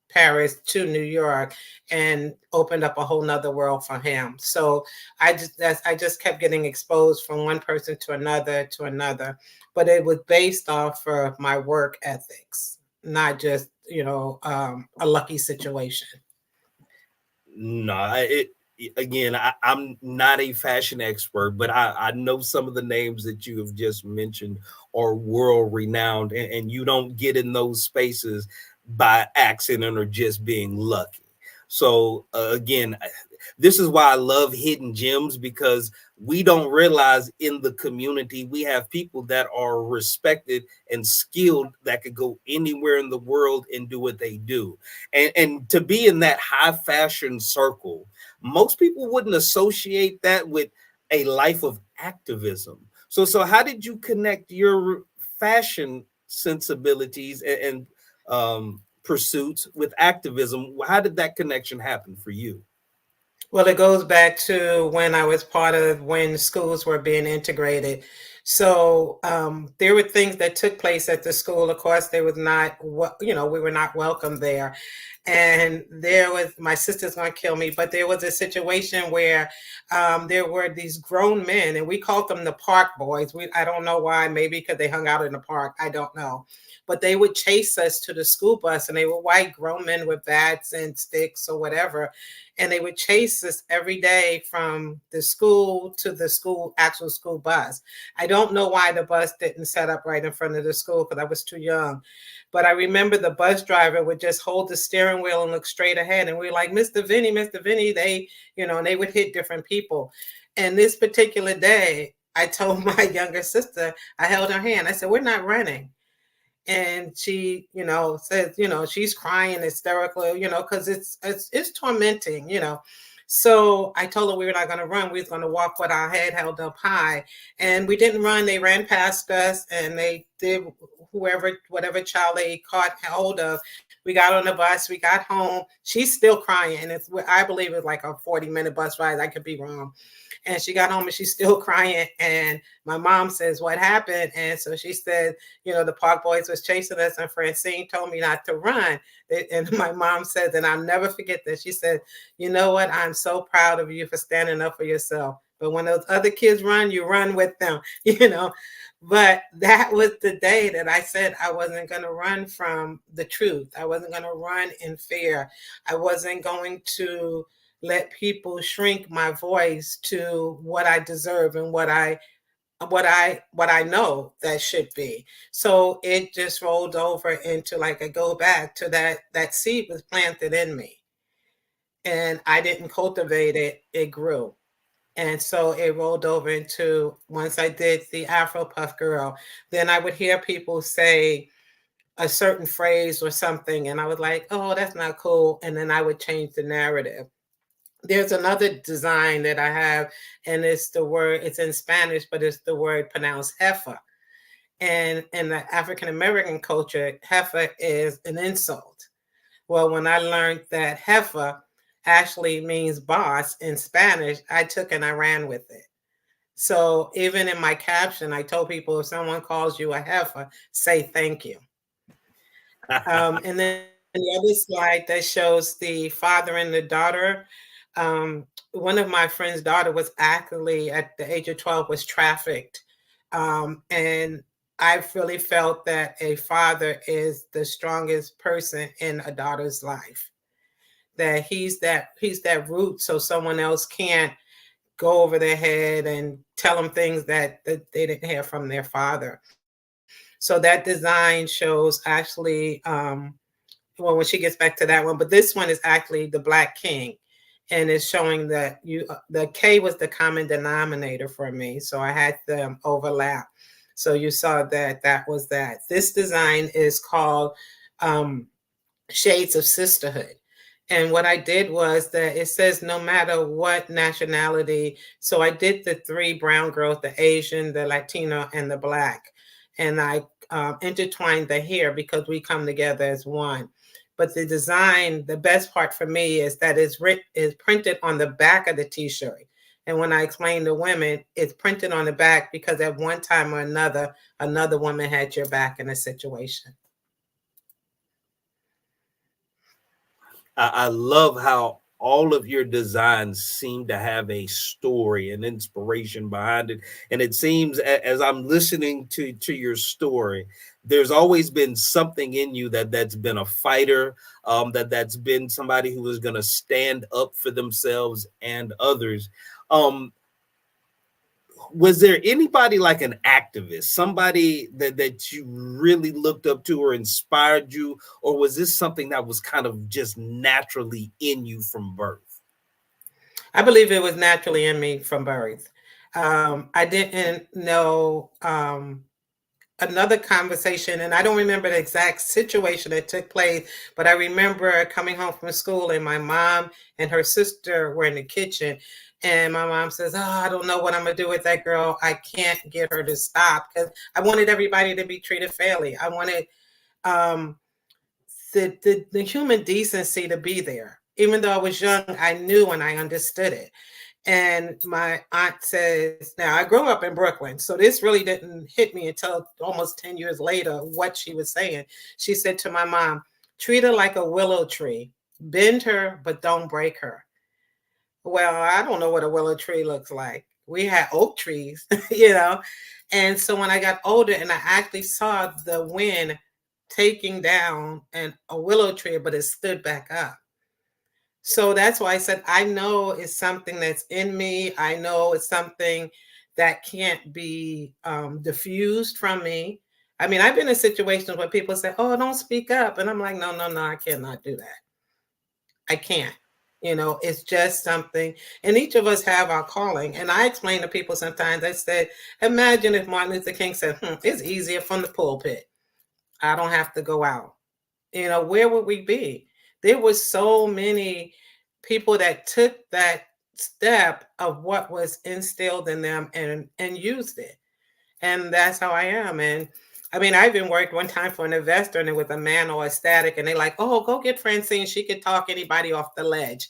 Paris to New York and opened up a whole nother world for him. So I just kept getting exposed from one person to another, but it was based off of my work ethics, not just, a lucky situation. No, again, I'm not a fashion expert, but I know some of the names that you have just mentioned are world renowned, and you don't get in those spaces by accident or just being lucky. So again, this is why I love hidden gems, because we don't realize in the community we have people that are respected and skilled that could go anywhere in the world and do what they do. And to be in that high fashion circle, most people wouldn't associate that with a life of activism. So how did you connect your fashion sensibilities and pursuits with activism? How did that connection happen for you? Well, it goes back to when I was part of when schools were being integrated. So there were things that took place at the school. Of course, there was not what we were not welcome there, and there was my sister's gonna kill me. But there was a situation where there were these grown men, and we called them the park boys. I don't know why. Maybe because they hung out in the park. I don't know. But they would chase us to the school bus, and they were white grown men with bats and sticks or whatever, and they would chase us every day from the school to the actual school bus. I don't know why the bus didn't set up right in front of the school because I was too young. But I remember the bus driver would just hold the steering wheel and look straight ahead. And we were like, Mr. Vinny, Mr. Vinny, they, and they would hit different people. And this particular day, I told my younger sister, I held her hand. I said, we're not running. And she, says, she's crying hysterically, because it's tormenting, So I told her we were not going to run. We was going to walk with our head held up high. And we didn't run. They ran past us, and they did whatever child they caught hold of. We got on the bus. We got home. She's still crying. And I believe it's like a 40-minute bus ride. I could be wrong. And she got home and she's still crying. And my mom says, what happened? And so she said, the Park Boys was chasing us and Francine told me not to run. And my mom says, and I'll never forget this. She said, you know what? I'm so proud of you for standing up for yourself. But when those other kids run, you run with them, But that was the day that I said I wasn't going to run from the truth. I wasn't going to run in fear. I wasn't going to let people shrink my voice to what I deserve and what I know that should be. So it just rolled over into, like, I go back to that seed was planted in me and I didn't cultivate it, it grew. And so it rolled over into, once I did the Afro Puff Girl, then I would hear people say a certain phrase or something and I was like, oh, that's not cool. And then I would change the narrative. There's another design that I have, and it's in Spanish, but it's the word pronounced heifer. And in the African American culture, heifer is an insult. Well, when I learned that heifer actually means boss in Spanish, I took and I ran with it. So even in my caption, I told people, if someone calls you a heifer, say thank you. And then the other slide that shows the father and the daughter. One of my friend's daughter was actually at the age of 12 was trafficked. And I really felt that a father is the strongest person in a daughter's life, that he's that root. So someone else can't go over their head and tell them things that they didn't hear from their father. So that design shows actually, when she gets back to that one, but this one is actually the Black King. And it's showing that the K was the common denominator for me. So I had them overlap. So you saw that was that. This design is called Shades of Sisterhood. And what I did was that it says no matter what nationality. So I did the 3 brown girls, the Asian, the Latino, and the Black. And I intertwined the hair because we come together as one. But the design, the best part for me is that is printed on the back of the t-shirt. And when I explain to women, it's printed on the back because at one time or another woman had your back in a situation. I love how all of your designs seem to have a story and inspiration behind it. And it seems, as I'm listening to your story, there's always been something in you that's been a fighter, that's been somebody who is going to stand up for themselves and others. Was there anybody like an activist, somebody that you really looked up to or inspired you, or was this something that was kind of just naturally in you from birth? I believe it was naturally in me from birth. I didn't know another conversation, and I don't remember the exact situation that took place, but I remember coming home from school and my mom and her sister were in the kitchen. And my mom says, oh, I don't know what I'm going to do with that girl. I can't get her to stop, because I wanted everybody to be treated fairly. I wanted the human decency to be there. Even though I was young, I knew and I understood it. And my aunt says, now I grew up in Brooklyn, so this really didn't hit me until almost 10 years later, what she was saying. She said to my mom, treat her like a willow tree, bend her, but don't break her. Well, I don't know what a willow tree looks like. We had oak trees, And so when I got older and I actually saw the wind taking down a willow tree, but it stood back up. So that's why I said, I know it's something that's in me. I know it's something that can't be diffused from me. I mean, I've been in situations where people say, "Oh, don't speak up," and I'm like, "No, no, no, I cannot do that. I can't." It's just something, and each of us have our calling. And I explain to people sometimes, I said, imagine if Martin Luther King said, it's easier from the pulpit. I don't have to go out. Where would we be? There was so many people that took that step of what was instilled in them and used it. And that's how I am. And I mean, I even worked one time for an investor, and it was a man or a static, and they like, oh, go get Francine. She could talk anybody off the ledge,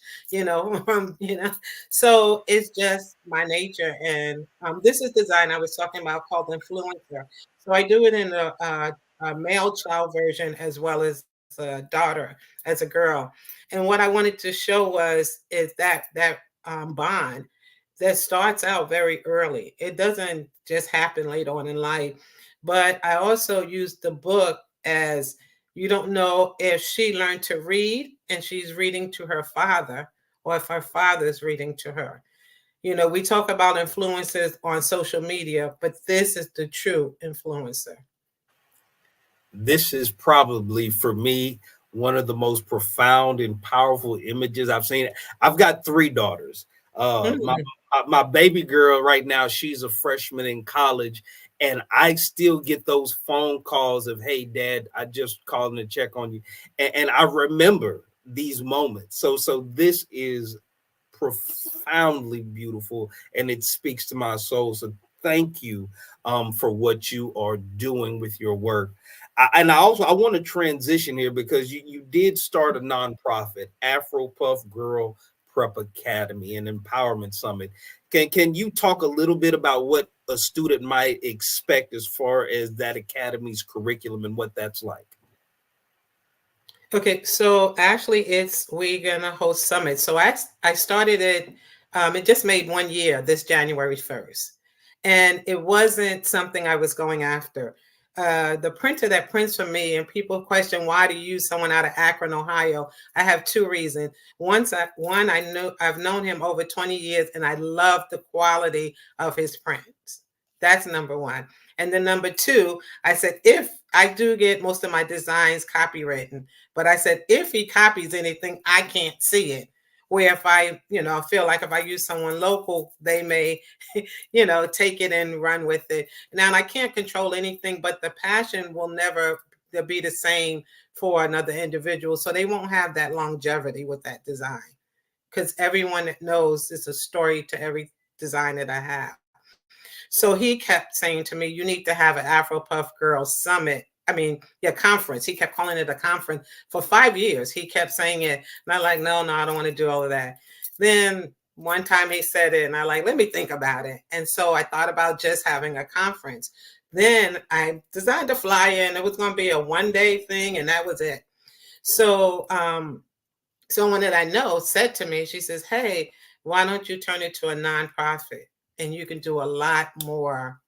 So it's just my nature. And this is design I was talking about called influencer. So I do it in a male child version as well as a daughter, as a girl. And what I wanted to show is that bond that starts out very early. It doesn't just happen later on in life. But I also use the book as, you don't know if she learned to read and she's reading to her father, or if her father's reading to her. We talk about influencers on social media, but this is the true influencer. This is probably for me one of the most profound and powerful images I've seen. I've got three daughters. My Mm. my baby girl right now, she's a freshman in college, and I still get those phone calls of, "Hey, Dad, I just called to check on you," and I remember these moments. So this is profoundly beautiful, and it speaks to my soul. So thank you for what you are doing with your work. And I want to transition here because you did start a nonprofit, Afro Puff Girl Prep Academy and Empowerment Summit. Can you talk a little bit about what a student might expect as far as that academy's curriculum and what that's like? Okay, so actually, we're gonna host summit. So I started it. It just made 1 year this January 1st, and it wasn't something I was going after. The printer that prints for me, and people question, why do you use someone out of Akron, Ohio? I have two reasons. One, I've known him over 20 years, and I love the quality of his prints. That's number one. And then number two, I said, if I do get most of my designs copywritten, but I said, if he copies anything, I can't see it. Where if I, feel like if I use someone local, they may, take it and run with it. Now, I can't control anything, but the passion will never be the same for another individual. So they won't have that longevity with that design, because everyone knows it's a story to every design that I have. So he kept saying to me, you need to have an Afro Puff Girls Summit. I mean, yeah, conference. He kept calling it a conference for 5 years. He kept saying it. And I'm like, no, I don't want to do all of that. Then one time he said it, and I like, let me think about it. And so I thought about just having a conference. Then I designed a flyer, and it was going to be a 1-day thing, and that was it. So someone that I know said to me, she says, hey, why don't you turn it to a nonprofit? And you can do a lot more,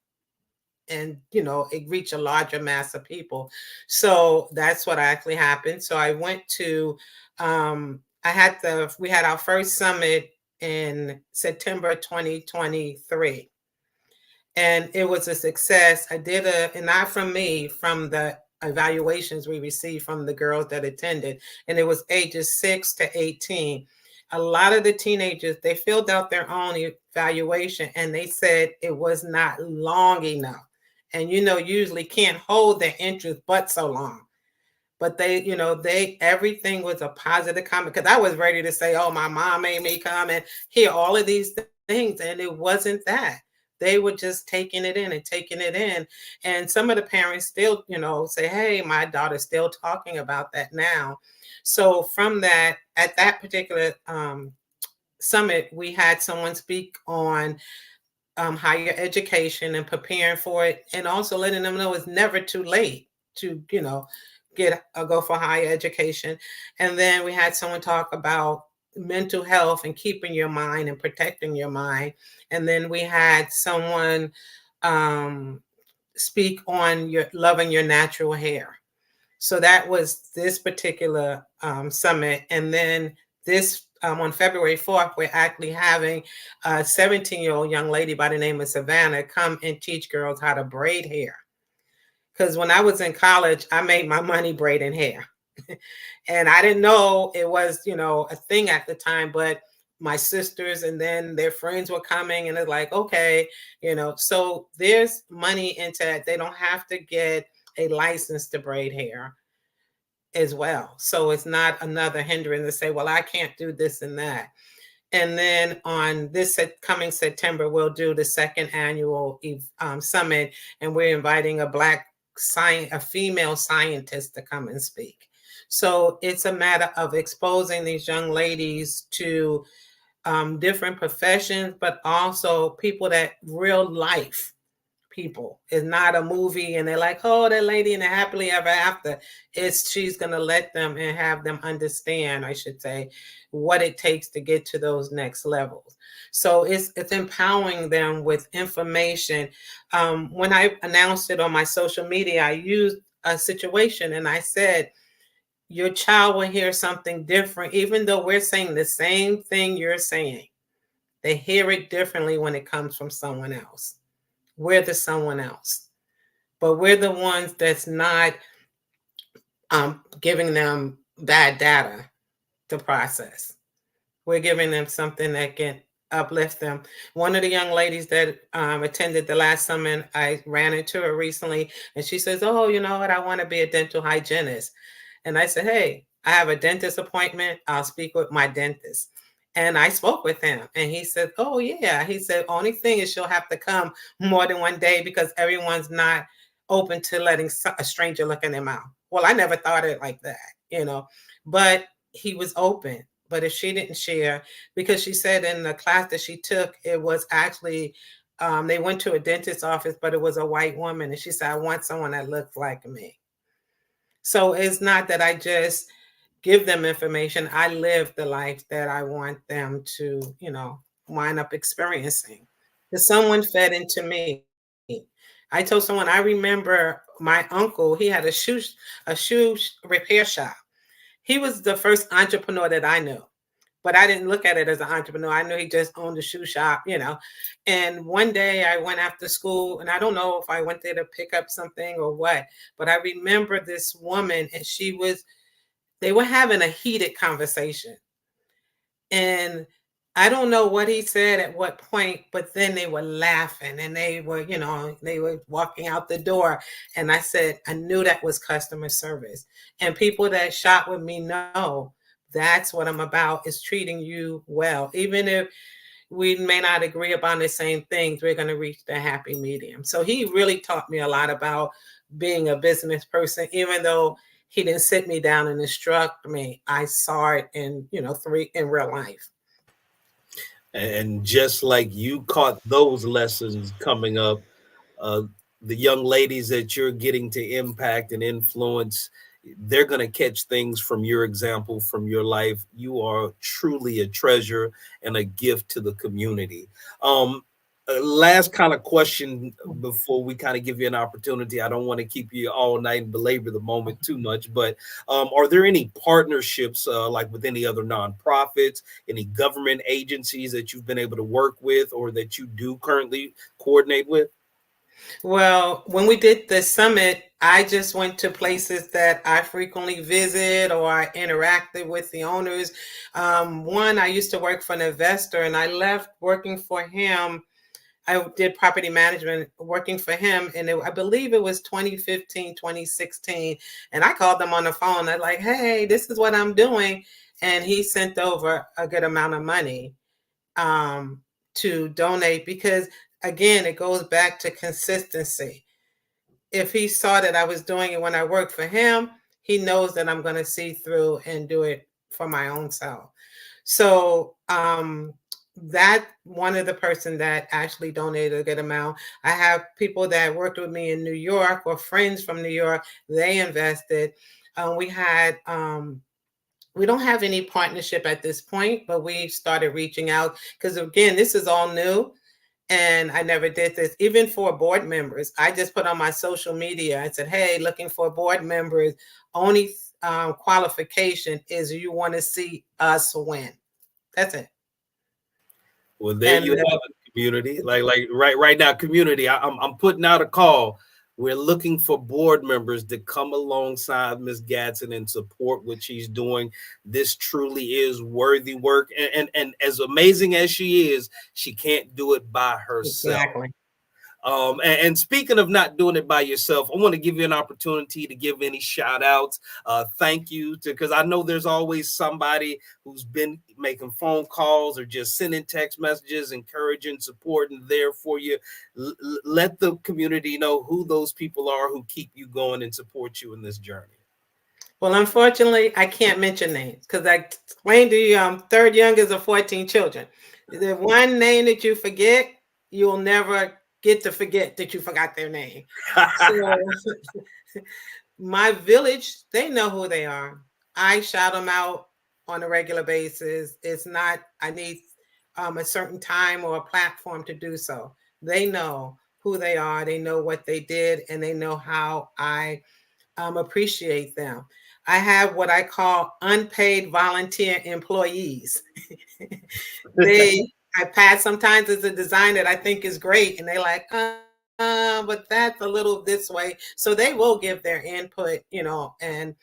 and it reach a larger mass of people. So that's what actually happened. So I went to we had our first summit in September 2023, and it was a success. I did and not from me, from the evaluations we received from the girls that attended, and it was ages 6 to 18. A lot of the teenagers, they filled out their own evaluation, and they said it was not long enough. And usually can't hold their interest but so long. But they everything was a positive comment, because I was ready to say, oh, my mom made me come and hear all of these things, and it wasn't that. They were just taking it in and taking it in. And some of the parents still, say, hey, my daughter's still talking about that now. So from that, at that particular summit, we had someone speak on higher education and preparing for it, and also letting them know it's never too late to, go for higher education. And then we had someone talk about mental health and keeping your mind and protecting your mind. And then we had someone speak on your loving your natural hair. So that was this particular summit. And then this on February 4th, we're actually having a 17-year-old young lady by the name of Savannah come and teach girls how to braid hair. Because when I was in college, I made my money braiding hair. And I didn't know it was, a thing at the time, but my sisters and then their friends were coming and it's like, okay, so there's money into it. They don't have to get a license to braid hair as well. So it's not another hindrance to say, well, I can't do this and that. And then on this coming September, we'll do the second annual summit, and we're inviting a female scientist to come and speak. So it's a matter of exposing these young ladies to different professions, but also people that real life people. It's not a movie and they're like, oh, that lady in the happily ever after. She's going to let them and have them understand, I should say, what it takes to get to those next levels. So it's empowering them with information. When I announced it on my social media, I used a situation and I said, your child will hear something different, even though we're saying the same thing you're saying. They hear it differently when it comes from someone else. We're the someone else, but we're the ones that's not giving them bad data to process. We're giving them something that can uplift them. One of the young ladies that attended the last summit, I ran into her recently, and she says, oh, you know what? I want to be a dental hygienist. And I said, hey, I have a dentist appointment. I'll speak with my dentist. And I spoke with him and he said, oh, yeah. He said, only thing is she'll have to come more than one day because everyone's not open to letting a stranger look in their mouth. Well, I never thought it like that, but he was open. But if she didn't share, because she said in the class that she took, it was actually, they went to a dentist's office, but it was a white woman. And she said, I want someone that looks like me. So it's not that I just give them information. I live the life that I want them to, wind up experiencing. Because someone fed into me. I told someone, I remember my uncle, he had a shoe repair shop. He was the first entrepreneur that I knew, but I didn't look at it as an entrepreneur. I knew he just owned a shoe shop, And one day I went after school, and I don't know if I went there to pick up something or what, but I remember this woman, and they were having a heated conversation. And I don't know what he said at what point, but then they were laughing and they were, they were walking out the door. And I said, I knew that was customer service. And people that shop with me know that's what I'm about, is treating you well. Even if we may not agree upon the same things, we're going to reach the happy medium. So he really taught me a lot about being a business person, even though he didn't sit me down and instruct me. I saw it in real life. And just like you caught those lessons coming up, the young ladies that you're getting to impact and influence, they're going to catch things from your example, from your life. You are truly a treasure and a gift to the community. Last kind of question before we kind of give you an opportunity. I don't want to keep you all night and belabor the moment too much, but are there any partnerships like with any other nonprofits, any government agencies that you've been able to work with or that you do currently coordinate with? Well, when we did the summit, I just went to places that I frequently visit or I interacted with the owners. One, I used to work for an investor and I left working for him. I did property management working for him. And I believe it was 2015, 2016. And I called them on the phone. I'm like, hey, this is what I'm doing. And he sent over a good amount of money to donate because, again, it goes back to consistency. If he saw that I was doing it when I worked for him, he knows that I'm going to see through and do it for my own self. So that one of the person that actually donated a good amount. I have people that worked with me in New York or friends from New York. They invested. We don't have any partnership at this point, but we started reaching out because, again, this is all new. And I never did this. Even for board members, I just put on my social media. I said, hey, looking for board members. Only qualification is you want to see us win. That's it. Well, there And you have it, community. Like right now, community. I'm putting out a call. We're looking for board members to come alongside Miss Gadsden and support what she's doing. This truly is worthy work, and as amazing as she is, she can't do it by herself. exactly. And speaking of not doing it by yourself, I want to give you an opportunity to give any shout outs. Thank you to, because I know there's always somebody who's been making phone calls or just sending text messages, encouraging, supporting there for you. Let the community know who those people are who keep you going and support you in this journey. Well, unfortunately, I can't mention names because I explained to you, third youngest of 14 children. The one name that you forget, you'll never get to forget that you forgot their name. So my village, they know who they are. I shout them out on a regular basis. It's not, I need a certain time or a platform to do so. They know who they are. They know what they did, and they know how I appreciate them. I have what I call unpaid volunteer employees. I pass sometimes as a design that I think is great, and they like, but that's a little this way. So they will give their input, and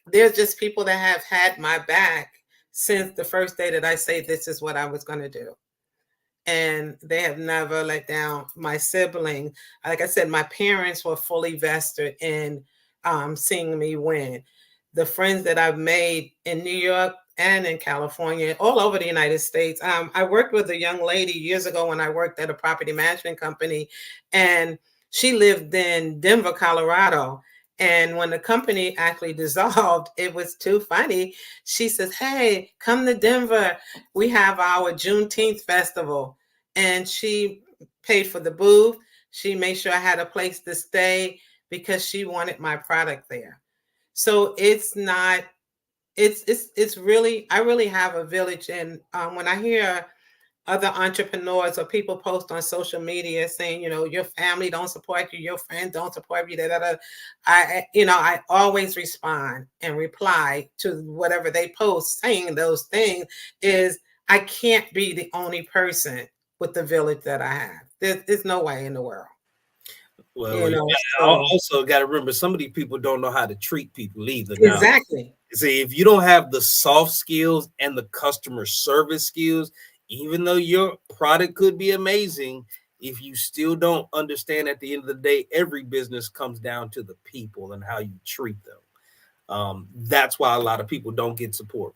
there's just people that have had my back since the first day that I say this is what I was going to do. And they have never let down. My siblings, like I said, my parents were fully vested in seeing me win. The friends that I've made in New York and in California, all over the United States. I worked with a young lady years ago when I worked at a property management company, and she lived in Denver, Colorado. And when the company actually dissolved, it was too funny. She says, hey, come to Denver. We have our Juneteenth festival. And she paid for the booth. She made sure I had a place to stay because she wanted my product there. So it's not, it's really, I really have a village. And when I hear other entrepreneurs or people post on social media saying, your family don't support you, your friends don't support you, I always respond and reply to whatever they post saying those things. Is I can't be the only person with the village that I have. There's no way in the world. Well, I also got to remember, some of these people don't know how to treat people either. Now, exactly. See, if you don't have the soft skills and the customer service skills, even though your product could be amazing, if you still don't understand at the end of the day, every business comes down to the people and how you treat them. That's why a lot of people don't get support.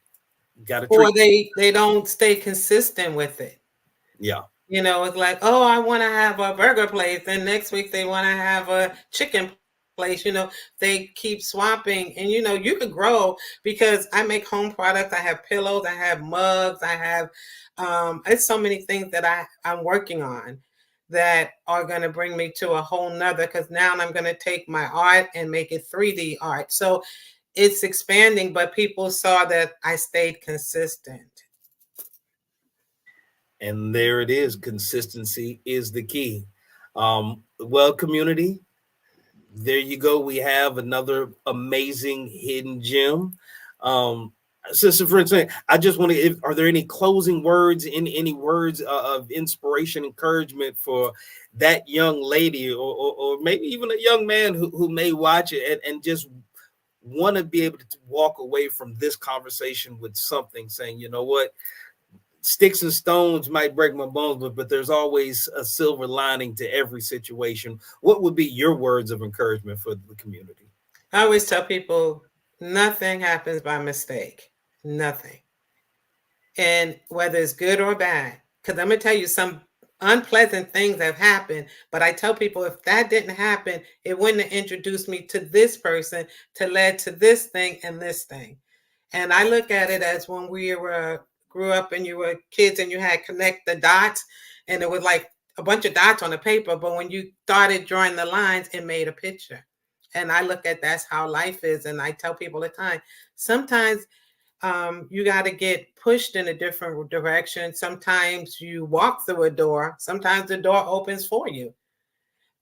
Or they don't stay consistent with it. Yeah. It's like, oh, I want to have a burger place. And next week they want to have a chicken place. They keep swapping. And, you could grow because I make home products. I have pillows. I have mugs. I have, it's so many things that I'm working on that are going to bring me to a whole nother, because now I'm going to take my art and make it 3D art. So it's expanding, but people saw that I stayed consistent. And there it is. Consistency is the key. Well, community, there you go. We have another amazing hidden gem. Sister Francine, I just want to, are there any closing words, any words of inspiration, encouragement for that young lady or maybe even a young man who may watch it and just want to be able to walk away from this conversation with something, saying, you know what, sticks and stones might break my bones, but there's always a silver lining to every situation. What would be your words of encouragement for the community? I always tell people nothing happens by mistake. Nothing. And whether it's good or bad, because I'm going to tell you some unpleasant things have happened, but I tell people if that didn't happen, it wouldn't have introduced me to this person to lead to this thing and this thing. And I look at it as when we grew up and you were kids and you had connect the dots, and it was like a bunch of dots on the paper, but when you started drawing the lines, it made a picture. And I look at that's how life is. And I tell people all the time, sometimes you got to get pushed in a different direction. Sometimes you walk through a door, sometimes the door opens for you,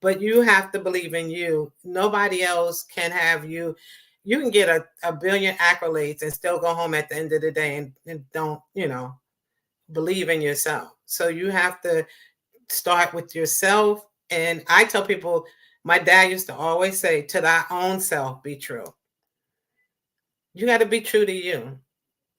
but you have to believe in you. Nobody else can have you. You can get a billion accolades and still go home at the end of the day and don't, believe in yourself. So you have to start with yourself. And I tell people, my dad used to always say, to thy own self, be true. You got to be true to you.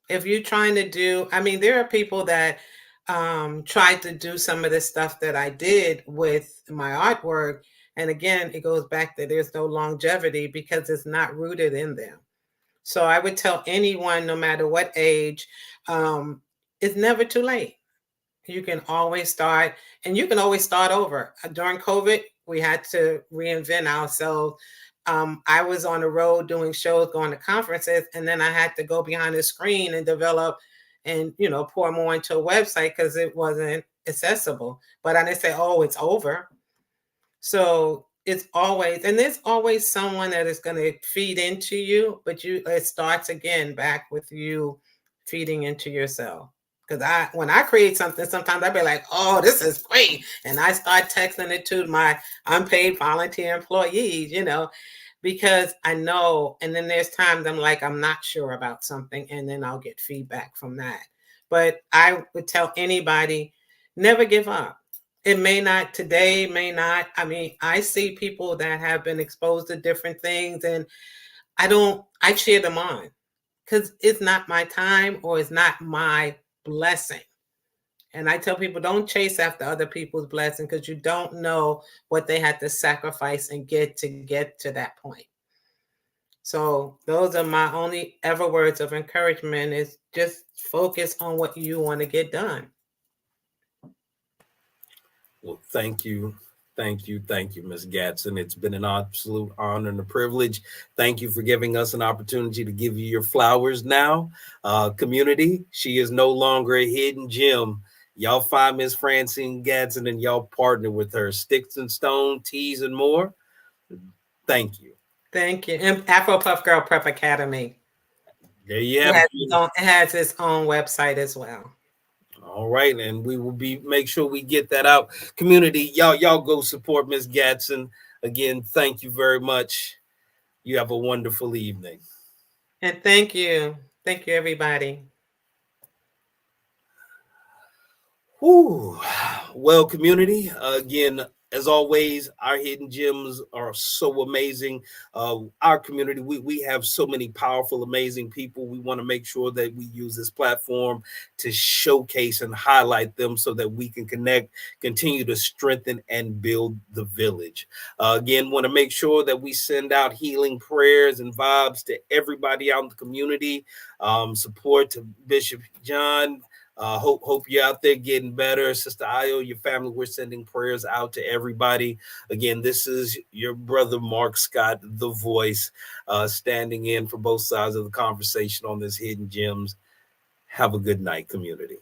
If you're trying to do, I mean, there are people that tried to do some of the stuff that I did with my artwork. And again, it goes back to there's no longevity because it's not rooted in them. So I would tell anyone, no matter what age, it's never too late. You can always start, and you can always start over. During COVID, we had to reinvent ourselves. I was on the road doing shows, going to conferences, and then I had to go behind the screen and develop and pour more into a website because it wasn't accessible. But I didn't say, oh, it's over. So it's always, and there's always someone that is going to feed into you, but it starts again back with you feeding into yourself. Because when I create something, sometimes I be like, oh, this is great. And I start texting it to my unpaid volunteer employees, because I know. And then there's times I'm like, I'm not sure about something. And then I'll get feedback from that. But I would tell anybody, never give up. It may not today, may not. I mean, I see people that have been exposed to different things and I cheer them on because it's not my time or it's not my blessing. And I tell people, don't chase after other people's blessing because you don't know what they had to sacrifice and get to that point. So those are my only ever words of encouragement is just focus on what you want to get done. Well, thank you. Thank you, Ms. Gatson. It's been an absolute honor and a privilege. Thank you for giving us an opportunity to give you your flowers now. Community, she is no longer a hidden gem. Y'all find Ms. Francine Gatson and y'all partner with her. Sticks and Stone, Teas and more. Thank you. Thank you. And Afro Puff Girl Prep Academy. There you have it. It has its own website as well. All right, and we will make sure we get that out. Community, y'all go support Ms. Gatson. Again, thank you very much. You have a wonderful evening. And thank you. Thank you, everybody. Whew. Well, community, again, as always, our hidden gems are so amazing. Our community, we have so many powerful, amazing people. We want to make sure that we use this platform to showcase and highlight them so that we can connect, continue to strengthen and build the village. Again, want to make sure that we send out healing prayers and vibes to everybody out in the community. Support to Bishop John. Hope you're out there getting better. Sister Ayo, your family, we're sending prayers out to everybody. Again, this is your brother, Mark Scott, the voice, standing in for both sides of the conversation on this Hidden Gems. Have a good night, community.